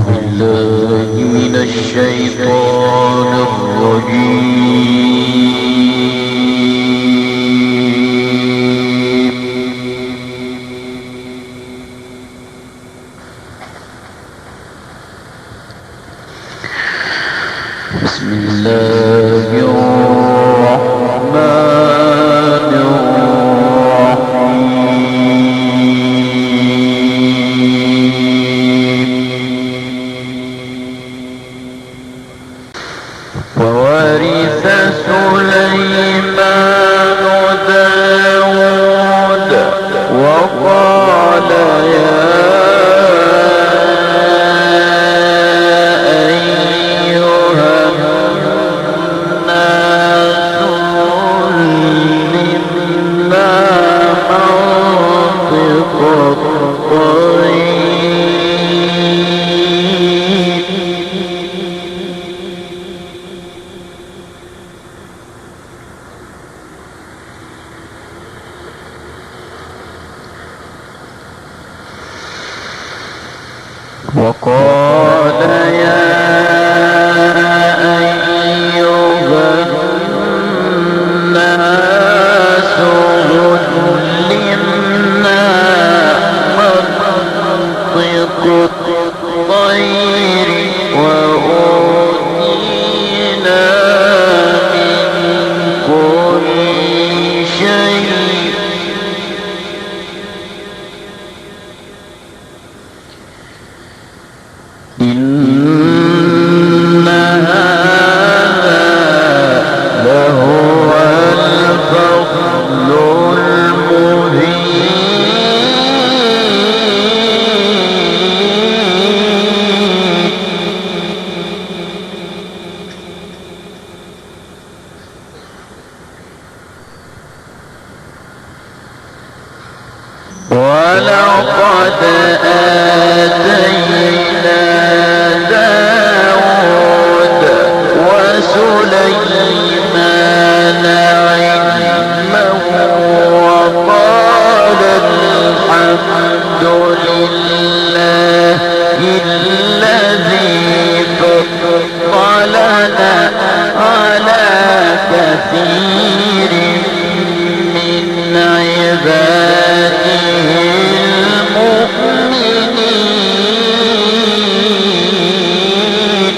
بالله من الشيطان الرجيم. بسم الله الرحمن الرحيم. وورث سليمان داود وقال يا وقال يا أيها الناس علمنا منطق الطير وأوتينا من كل شيء إن هذا لهو الفضل المبين. ولقد آتينا داود وسليمان علما وقال الحمد لله الذي فضلنا على كثير من عباده المؤمنين.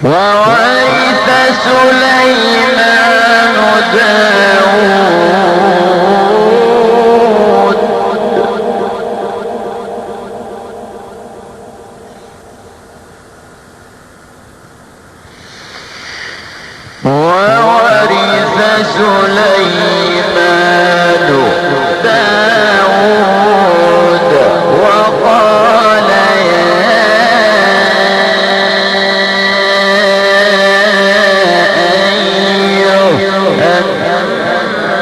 وورث سليمان داود وورث سليمان داود وقال يا أيها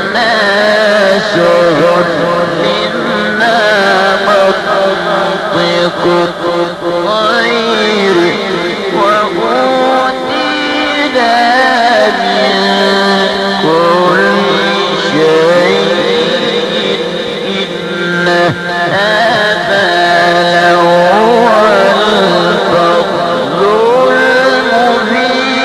الناس علمنا منطق الطير وأوتينا من كل شيء إن هذا لهو الفضل المبين.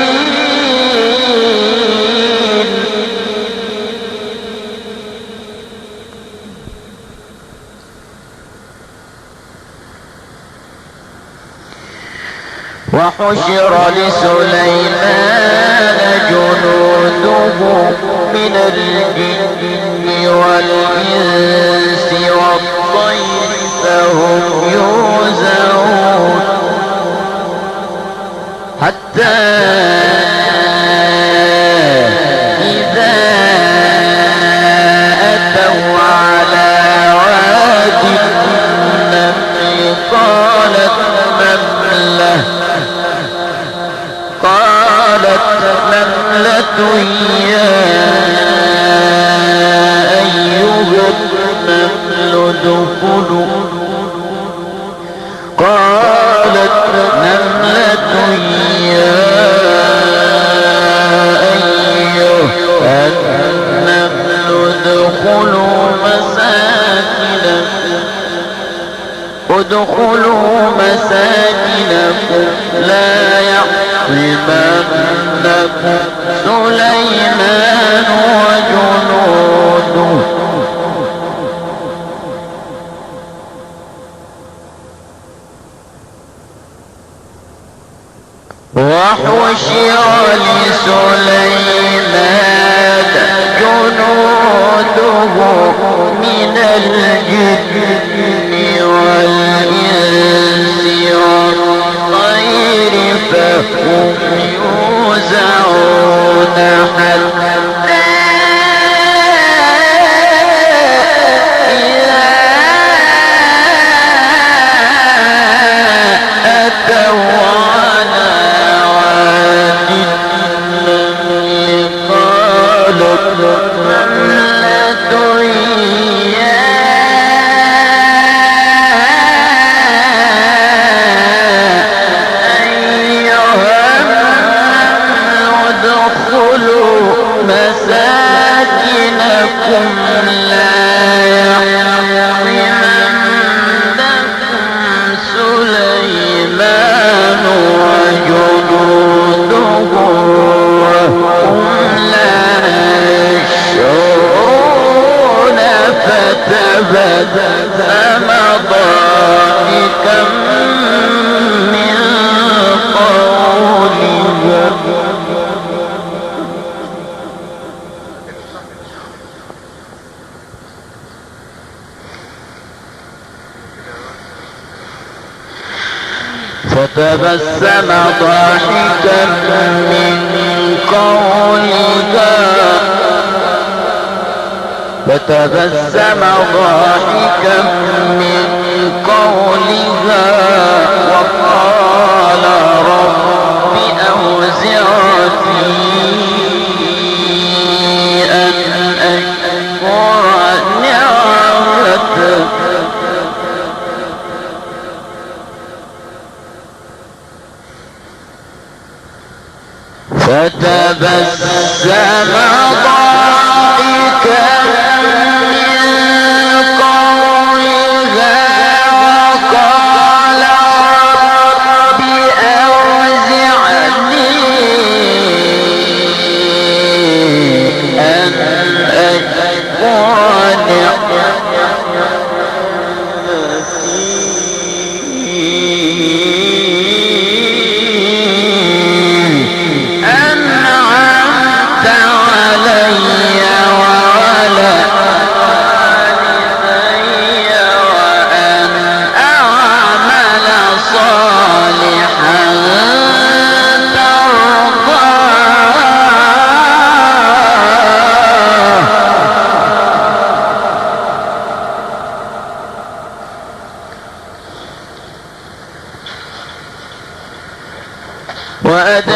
وحشر لسليمان جنوده من الجن والإنس والطير فهم يوزعون حتى إذا أتوا على واد النمل قالت نملة يا أيها النمل ادخلوا قالت نملة يا ادخلوا مساكنكم لا يحطمنكم سليمان وجنوده وحشر لسليمان جنوده من الجن والإنس والطير فهم يوزعون حتى إذا أتوا على واد النمل قالت نملة يا أيها النمل ادخلوا مساكنكم لا يحطمنكم سليمان وجنوده وهم لا يشعرون فتبسم ضاحكا من قولها فتبسم ضاحكا من قولها وقال رب أوزعني أن أشكر نعمتك فتبسم ضاحكا من قولها وقال رب أوزعني أن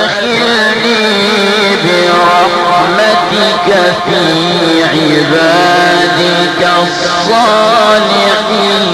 وأدخلني برحمتك في عبادك الصالحين